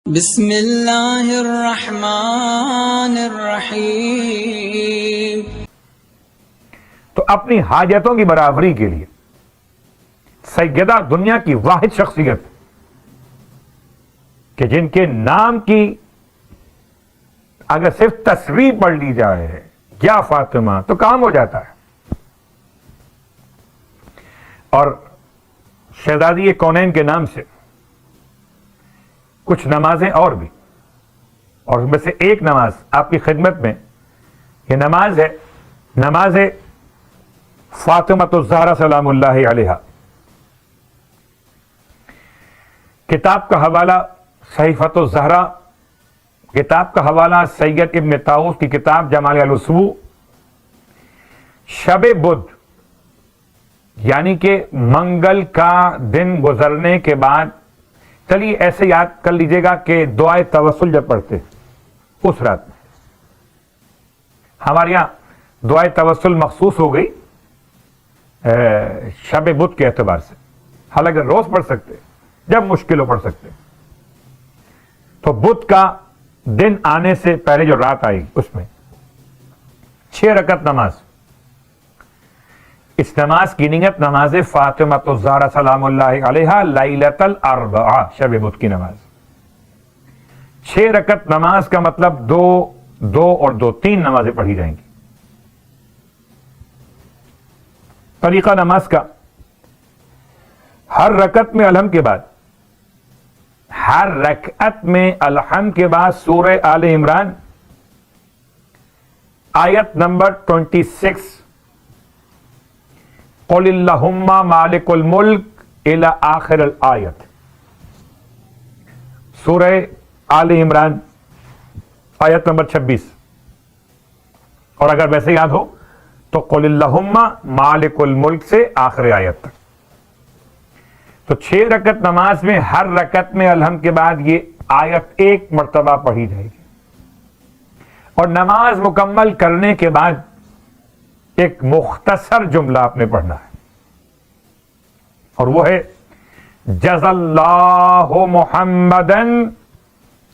بسم اللہ الرحمن الرحیم۔ تو اپنی حاجتوں کی برابری کے لیے سیدہ دنیا کی واحد شخصیت کہ جن کے نام کی اگر صرف تصویر پڑھ لی جائے یا فاطمہ تو کام ہو جاتا ہے، اور شہزادی کونین کے نام سے کچھ نمازیں اور بھی، اور ان میں سے ایک نماز آپ کی خدمت میں یہ نماز ہے، نماز فاطمۃ الزہرا سلام اللہ علیہا۔ کتاب کا حوالہ صحیفۃ الزہرا، کتاب کا حوالہ سید ابن طاؤس کی کتاب جمال الاسبوع۔ شب بدھ یعنی کہ منگل کا دن گزرنے کے بعد، چلیے ایسے یاد کر لیجئے گا کہ دعائے توسل جب پڑھتے اس رات میں، ہمارے یہاں دعائے توسل مخصوص ہو گئی شب بدھ کے اعتبار سے، حالانکہ روز پڑھ سکتے جب مشکل ہو پڑھ سکتے۔ تو بدھ کا دن آنے سے پہلے جو رات آئی اس میں 6 رکعت نماز، اس نماز کی نیت نماز فاطمۃ الزہرا سلام اللہ علیہا لیلۃ الاربعاء، شب بدھ کی نماز۔ 6 رکعت نماز کا مطلب 2 اور 2 3 نمازیں پڑھی جائیں گی۔ طریقہ نماز کا، ہر رکعت میں الحمد کے بعد، ہر رکعت میں الحمد کے بعد سورہ آل عمران آیت نمبر 26 قل اللہم مالک الملک الی آخر الآیت، سورہ آل عمران آیت نمبر 26، اور اگر ویسے یاد ہو تو قل اللہم مالک الملک سے آخر آیت تک۔ تو 6 رکعت نماز میں ہر رکعت میں الحمد کے بعد یہ آیت 1 مرتبہ پڑھی جائے گی، اور نماز مکمل کرنے کے بعد ایک مختصر جملہ آپ نے پڑھنا ہے، اور وہ ہے جزا اللہ محمدً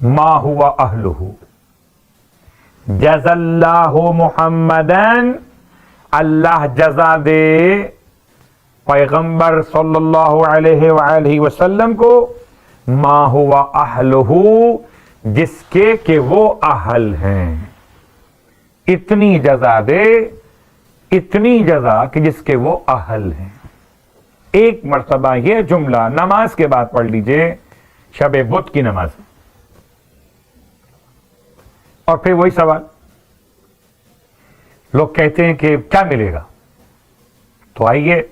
ما ہوا اہلہ، جزا اللہ محمدً، اللہ جزا دے پیغمبر صلی اللہ علیہ وآلہ وسلم کو ما ہوا اہلہ، جس کے کہ وہ اہل ہیں، اتنی جزا دے، اتنی جزا کہ جس کے وہ اہل ہیں۔ 1 مرتبہ یہ جملہ نماز کے بعد پڑھ لیجئے شب بدھ کی نماز میں۔ اور پھر وہی سوال، لوگ کہتے ہیں کہ کیا ملے گا؟ تو آئیے،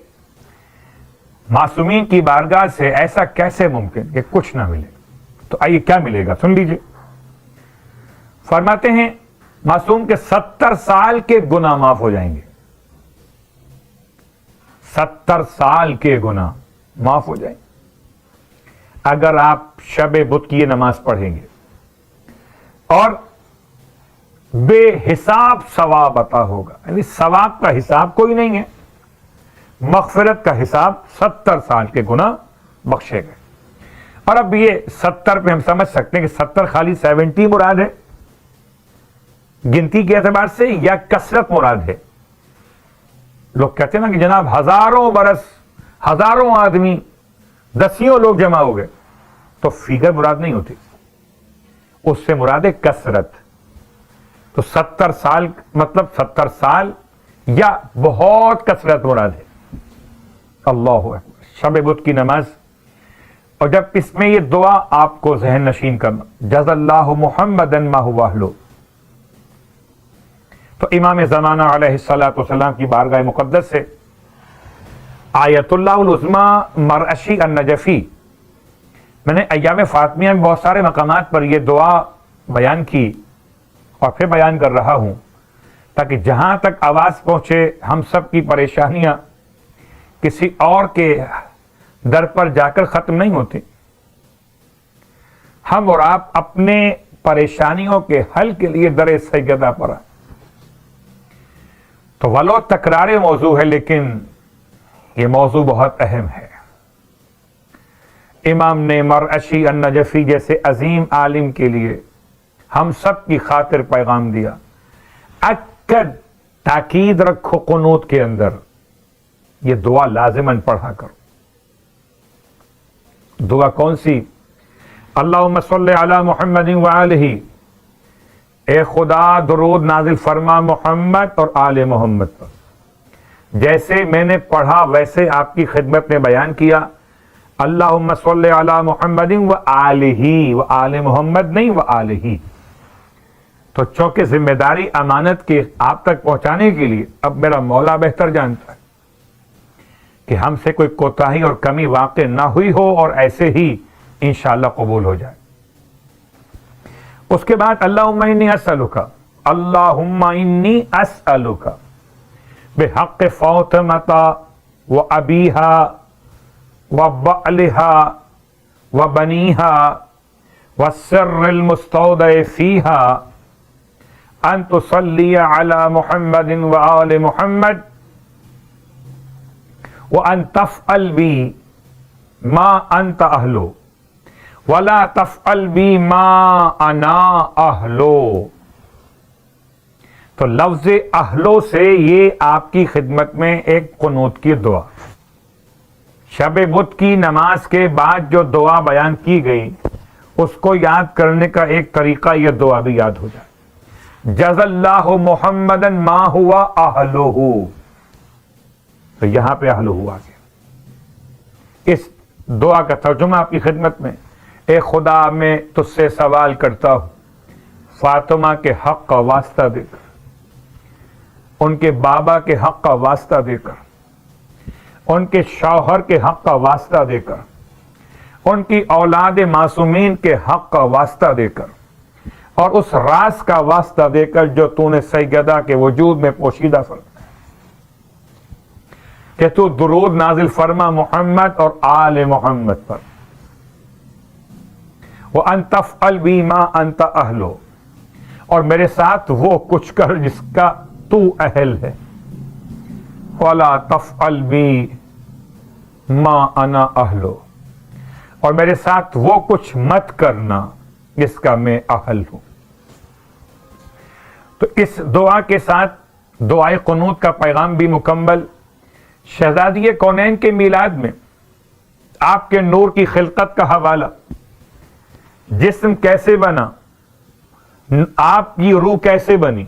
معصومین کی بارگاہ سے ایسا کیسے ممکن کہ کچھ نہ ملے؟ تو آئیے کیا ملے گا سن لیجئے۔ فرماتے ہیں معصوم کے 70 سال کے گناہ معاف ہو جائیں گے، 70 سال کے گناہ معاف ہو جائیں گے اگر آپ شب بدھ کی یہ نماز پڑھیں گے، اور بے حساب ثواب عطا ہوگا، یعنی ثواب کا حساب کوئی نہیں ہے، مغفرت کا حساب 70 سال کے گناہ بخشے گئے۔ اور اب یہ 70 پہ ہم سمجھ سکتے ہیں کہ 70 خالی 70 مراد ہے گنتی کے اعتبار سے، یا کثرت مراد ہے؟ لوگ کہتے ہیں نا کہ جناب ہزاروں برس، ہزاروں آدمی، دسیوں لوگ جمع ہو گئے، تو فیگر مراد نہیں ہوتی، اس سے مراد ہے کثرت۔ تو 70 سال مطلب 70 سال یا بہت کثرت مراد ہے۔ اللہ اکبر، شب بدھ کی نماز، اور جب اس میں یہ دعا آپ کو ذہن نشین کرنا، جزا اللہ محمدً ما هو اہلہ، تو امام زمانہ علیہ السلام کی بارگاہ مقدس سے آیت اللہ العظمیٰ مرعشی النجفی، میں نے ایام فاطمیہ میں بہت سارے مقامات پر یہ دعا بیان کی اور پھر بیان کر رہا ہوں، تاکہ جہاں تک آواز پہنچے ہم سب کی پریشانیاں کسی اور کے در پر جا کر ختم نہیں ہوتی، ہم اور آپ اپنے پریشانیوں کے حل کے لیے در سیدہ پر آئیں۔ تو ولو تکرار موضوع ہے، لیکن یہ موضوع بہت اہم ہے۔ امام نے مرعشی النجفی جیسے عظیم عالم کے لیے ہم سب کی خاطر پیغام دیا، اکد تاکید رکھو قنوت کے اندر یہ دعا لازماً پڑھا کرو۔ دعا کون سی؟ اللہم صلی علی محمد وآلہ، اے خدا درود نازل فرما محمد اور آل محمد پر، جیسے میں نے پڑھا ویسے آپ کی خدمت میں بیان کیا۔ اللہم صلی علی محمد وآلہ، وآل محمد نہیں وآلہ۔ تو چونکہ ذمہ داری امانت کے آپ تک پہنچانے کے لیے اب میرا مولا بہتر جانتا ہے کہ ہم سے کوئی کوتاہی اور کمی واقع نہ ہوئی ہو اور ایسے ہی انشاءاللہ قبول ہو جائے۔ اس کے بعد اللہم انی اسألک، اللہم انی اسألک بحق فاطمۃ و ابیہا و بعلہا و بنیہا والسر المستودع فیہا ان تصلی علی محمد و آل محمد وان تفعل بی ما انت اہلو ولا تفعل بی ما انا اہلو۔ تو لفظ اہلو سے یہ آپ کی خدمت میں ایک قنوت کی دعا، شب بدھ کی نماز کے بعد جو دعا بیان کی گئی اس کو یاد کرنے کا ایک طریقہ یہ دعا بھی یاد ہو جائے۔ جزا اللہ محمدا ما ہوا اہلہ، تو یہاں پہ اہلہ آ گیا۔ اس دعا کا ترجمہ آپ کی خدمت میں، اے خدا میں تجھ سے سوال کرتا ہوں فاطمہ کے حق کا واسطہ دے کر، ان کے بابا کے حق کا واسطہ دے کر، ان کے شوہر کے حق کا واسطہ دے کر، ان کی اولاد معصومین کے حق کا واسطہ دے کر، اور اس راز کا واسطہ دے کر جو تو نے سیدہ کے وجود میں پوشیدہ فرمایا کہ تو درود نازل فرما محمد اور آل محمد پر، وَأَن تَفْعَلْ بِي مَا أَنْتَ أَهْلُ، اور میرے ساتھ وہ کچھ کر جس کا تو اہل ہے، وَلَا تَفْعَلْ بِي مَا أَنَا أَهْلُ، اور میرے ساتھ وہ کچھ مت کرنا جس کا میں اہل ہوں۔ تو اس دعا کے ساتھ دعائے قنوت کا پیغام بھی مکمل۔ شہزادی کونین کے میلاد میں آپ کے نور کی خلقت کا حوالہ، جسم کیسے بنا، آپ کی روح کیسے بنی،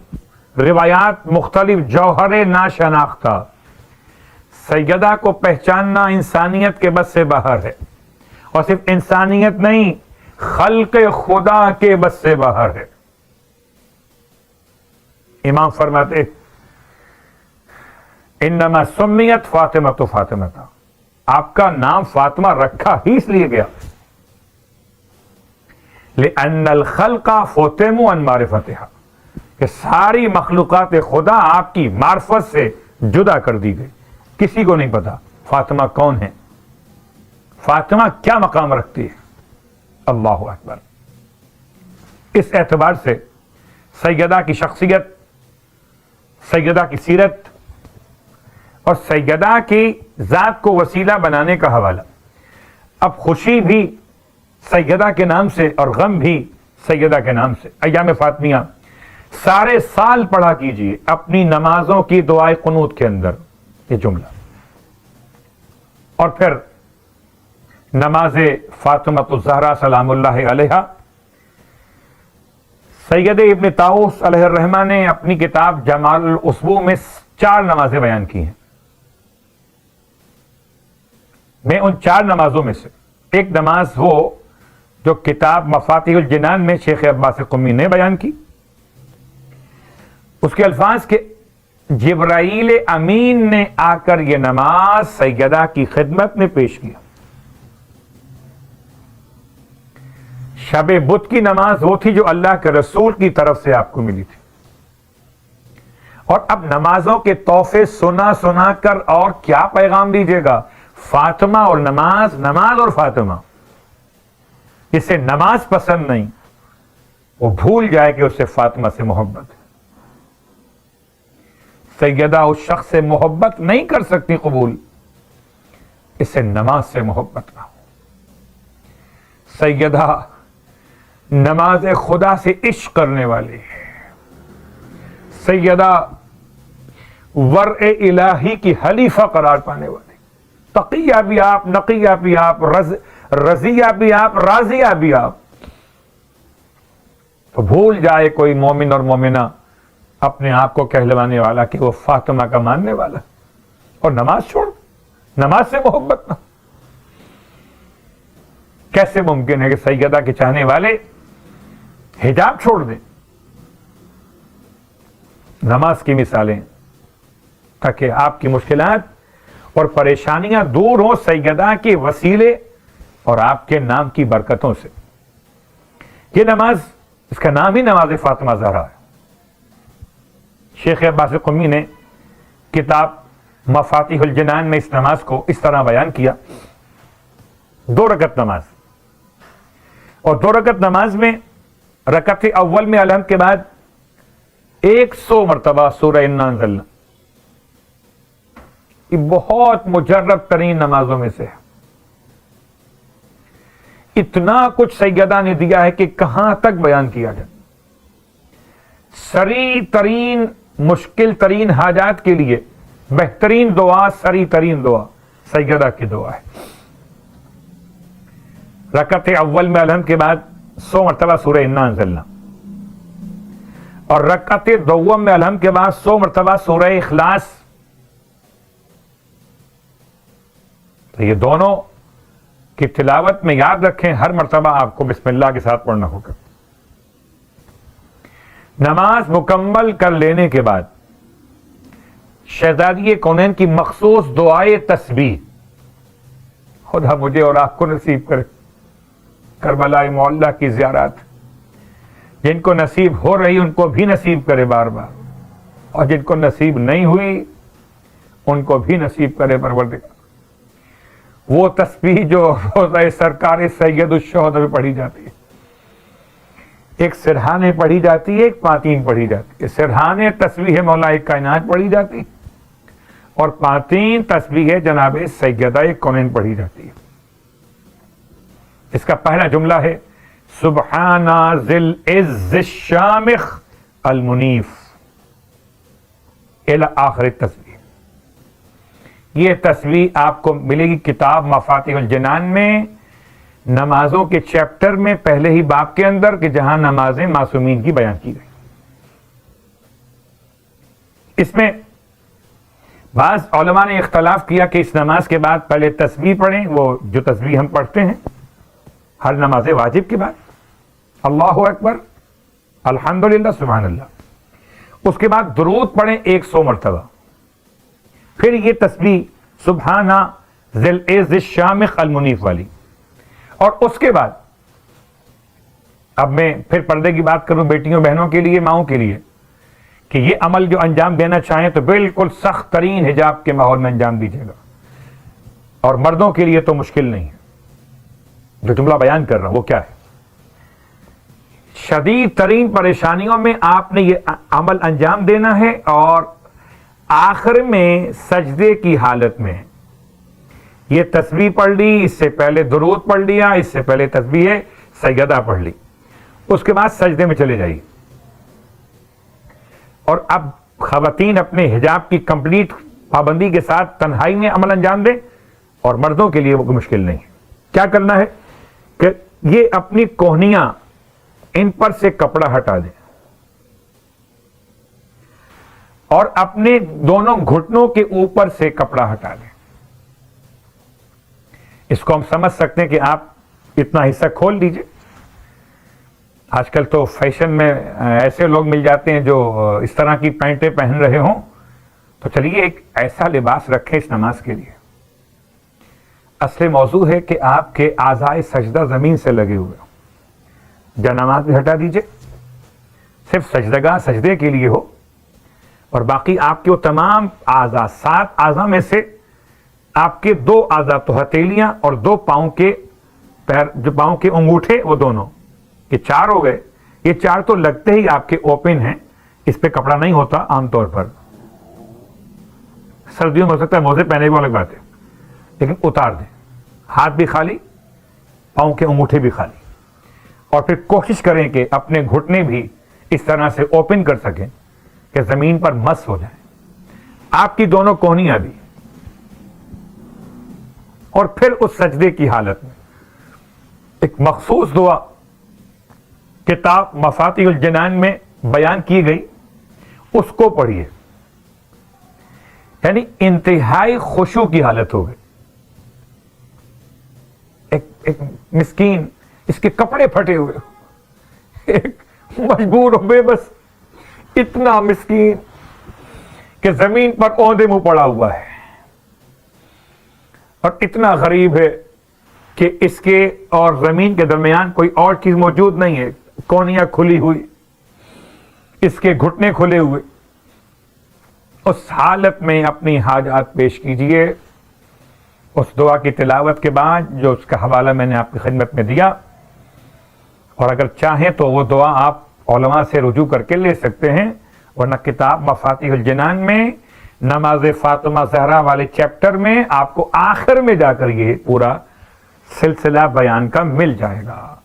روایات مختلف، جوہر ناشناختہ، سیدہ کو پہچاننا انسانیت کے بس سے باہر ہے، اور صرف انسانیت نہیں، خلق خدا کے بس سے باہر ہے۔ امام فرماتے انما سمیت فاطمہ تو فاطمہ تھا، آپ کا نام فاطمہ رکھا ہی اس لیے گیا لأن الخلق فُتِمُوا عن معرفتها، کہ ساری مخلوقات خدا آپ کی معرفت سے جدا کر دی گئی، کسی کو نہیں پتا فاطمہ کون ہے، فاطمہ کیا مقام رکھتی ہے۔ اللہ اکبر۔ اس اعتبار سے سیدہ کی شخصیت، سیدہ کی سیرت اور سیدہ کی ذات کو وسیلہ بنانے کا حوالہ۔ اب خوشی بھی سیدہ کے نام سے اور غم بھی سیدہ کے نام سے۔ ایام فاطمیہ سارے سال پڑھا کیجئے اپنی نمازوں کی دعائے قنوت کے اندر یہ جملہ، اور پھر نماز فاطمۃ الزہرا سلام اللہ علیہا، سید ابن طاؤس علیہ الرحمہ نے اپنی کتاب جمال الاسبوع میں 4 نمازیں بیان کی ہیں۔ میں ان 4 نمازوں میں سے ایک نماز وہ جو کتاب مفاتیح الجنان میں شیخ عباس قمی نے بیان کی، اس کے الفاظ کے جبرائیل امین نے آ کر یہ نماز سیدہ کی خدمت میں پیش کیا۔ شب بدھ کی نماز وہ تھی جو اللہ کے رسول کی طرف سے آپ کو ملی تھی، اور اب نمازوں کے تحفے سنا سنا کر اور کیا پیغام دیجیے گا؟ فاطمہ اور نماز، نماز اور فاطمہ۔ جسے نماز پسند نہیں وہ بھول جائے کہ اسے فاطمہ سے محبت ہے۔ سیدہ اس شخص سے محبت نہیں کر سکتی قبول، اسے نماز سے محبت نہ ہو۔ سیدہ نماز خدا سے عشق کرنے والی، سیدہ ورع الہی کی حلیفہ قرار پانے والی، تقیہ بھی آپ، نقیہ بھی آپ، رضیہ بھی آپ، راضیہ بھی آپ. تو بھول جائے کوئی مومن اور مومنہ اپنے آپ کو کہلوانے والا کہ وہ فاطمہ کا ماننے والا، اور نماز چھوڑ، نماز سے محبت نہ. کیسے ممکن ہے کہ سیدہ کے چاہنے والے حجاب چھوڑ دیں؟ نماز کی مثالیں تاکہ آپ کی مشکلات اور پریشانیاں دور ہوں سیدہ کے وسیلے اور آپ کے نام کی برکتوں سے. یہ نماز، اس کا نام ہی نماز فاطمہ زہرا ہے. شیخ عباس قمی نے کتاب مفاتیح الجنان میں اس نماز کو اس طرح بیان کیا: 2 رکعت نماز، اور 2 رکعت نماز میں رکعت اول میں الحمد کے بعد 100 مرتبہ سورہ انا انزلنا. یہ بہت مجرب ترین نمازوں میں سے ہے. اتنا کچھ سیدہ نے دیا ہے کہ کہاں تک بیان کیا جائے. سری ترین، مشکل ترین حاجات کے لیے بہترین دعا، سری ترین دعا سیدہ کی دعا ہے. رکعت اول میں الحمد کے بعد 100 مرتبہ سورہ انا انزلنا، اور رکعت دوم میں الحمد کے بعد 100 مرتبہ سورہ اخلاص. تو یہ دونوں کی تلاوت میں یاد رکھیں، ہر مرتبہ آپ کو بسم اللہ کے ساتھ پڑھنا ہوگا. نماز مکمل کر لینے کے بعد شہزادی کونین کی مخصوص دعائے تسبیح، خدا مجھے اور آپ کو نصیب کرے کربلا معلیٰ کی زیارت. جن کو نصیب ہو رہی ان کو بھی نصیب کرے بار بار، اور جن کو نصیب نہیں ہوئی ان کو بھی نصیب کرے پروردگار. وہ تسبیح جو روزہ سرکار سید الشہداء میں پڑھی جاتی ہے، ایک سرحانے پڑھی جاتی ہے، ایک پاتین پڑھی جاتی ہے. سرحانے تسبیح مولا کائنات پڑھی جاتی، اور پاتین تسبیح جناب سیدہ کونین پڑھی جاتی ہے. اس کا پہلا جملہ ہے سبحان ذی العز الشامخ المنیف الی آخر تسبیح. یہ تسبیح آپ کو ملے گی کتاب مفاتیح الجنان میں، نمازوں کے چیپٹر میں پہلے ہی باب کے اندر، کہ جہاں نمازیں معصومین کی بیان کی گئی. اس میں بعض علماء نے اختلاف کیا کہ اس نماز کے بعد پہلے تسبیح پڑھیں، وہ جو تسبیح ہم پڑھتے ہیں ہر نماز واجب کے بعد، اللہ اکبر، الحمدللہ، سبحان اللہ. اس کے بعد درود پڑھیں 100 مرتبہ. پھر یہ تسبیح سبحان ذی العز الشامخ المنیف والی. اور اس کے بعد اب میں پھر پردے کی بات کروں بیٹیوں بہنوں کے لیے، ماؤں کے لیے، کہ یہ عمل جو انجام دینا چاہیں تو بالکل سخت ترین حجاب کے ماحول میں انجام دیجیے گا. اور مردوں کے لیے تو مشکل نہیں ہے. جو جملہ بیان کر رہا ہوں وہ کیا ہے؟ شدید ترین پریشانیوں میں آپ نے یہ عمل انجام دینا ہے، اور آخر میں سجدے کی حالت میں یہ تسبیح پڑھ لی، اس سے پہلے درود پڑھ لیا، اس سے پہلے تسبیح سیدہ پڑھ لی، اس کے بعد سجدے میں چلے جائیے. اور اب خواتین اپنے حجاب کی کمپلیٹ پابندی کے ساتھ تنہائی میں عمل انجام دیں، اور مردوں کے لیے وہ مشکل نہیں ہے. کیا کرنا ہے کہ یہ اپنی کوہنیاں ان پر سے کپڑا ہٹا دیں، اور اپنے دونوں گھٹنوں کے اوپر سے کپڑا ہٹا دیں. اس کو ہم سمجھ سکتے ہیں کہ آپ اتنا حصہ کھول دیجئے. آج کل تو فیشن میں ایسے لوگ مل جاتے ہیں جو اس طرح کی پینٹیں پہن رہے ہوں، تو چلیے ایک ایسا لباس رکھیں اس نماز کے لیے. اصل موضوع ہے کہ آپ کے اعضائے سجدہ زمین سے لگے ہوئے ہوں. جانماز بھی ہٹا دیجئے، صرف سجدگاہ سجدے کے لیے ہو، اور باقی آپ کے وہ تمام اعضاء، 7 اعضاء میں سے آپ کے 2 اعضاء تو ہتھیلیاں اور 2 پاؤں کے پیر، جو پاؤں کے انگوٹھے، وہ دونوں، یہ 4 ہو گئے. یہ 4 تو لگتے ہی آپ کے اوپن ہیں، اس پہ کپڑا نہیں ہوتا عام طور پر. سردیوں میں ہو سکتا ہے موزے پہنے بھی الگ بات ہے، لیکن اتار دیں. ہاتھ بھی خالی، پاؤں کے انگوٹھے بھی خالی, اور پھر کوشش کریں کہ اپنے گھٹنے بھی اس طرح سے اوپن کر سکیں کہ زمین پر مس ہو جائیں, آپ کی دونوں کونیاں بھی. اور پھر اس سجدے کی حالت میں ایک مخصوص دعا کتاب مفاتیح الجنان میں بیان کی گئی, اس کو پڑھیے. یعنی انتہائی خشوع کی حالت ہو گئی. ایک مسکین, اس کے کپڑے پھٹے ہوئے, ایک مجبور ہو, بے بس, اتنا مسکین کہ زمین پر اوندے منہ پڑا ہوا ہے, اور اتنا غریب ہے کہ اس کے اور زمین کے درمیان کوئی اور چیز موجود نہیں ہے, کونیاں کھلی ہوئی, اس کے گھٹنے کھلے ہوئے. اس حالت میں اپنی حاجات پیش کیجئے. اس دعا کی تلاوت کے بعد جو اس کا حوالہ میں نے آپ کی خدمت میں دیا, اور اگر چاہیں تو وہ دعا آپ علماء سے رجوع کر کے لے سکتے ہیں, ورنہ کتاب مفاتیح الجنان میں نماز فاطمہ زہرا والے چیپٹر میں آپ کو آخر میں جا کر یہ پورا سلسلہ بیان کا مل جائے گا.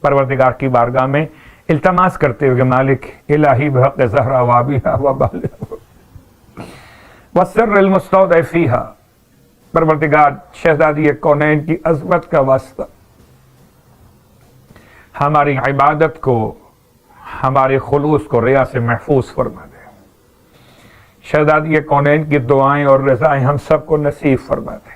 پروردگار کی بارگاہ میں التماس کرتے ہوئے مالک الہی بحق زہرا وابیہا وبالغ والسر المستودع فیہا, پروردگار شہزادی کونین کی عظمت کا واسطہ ہماری عبادت کو, ہمارے خلوص کو ریا سے محفوظ فرما دے. شہزادی کونین کی دعائیں اور رضائیں ہم سب کو نصیب فرما دے.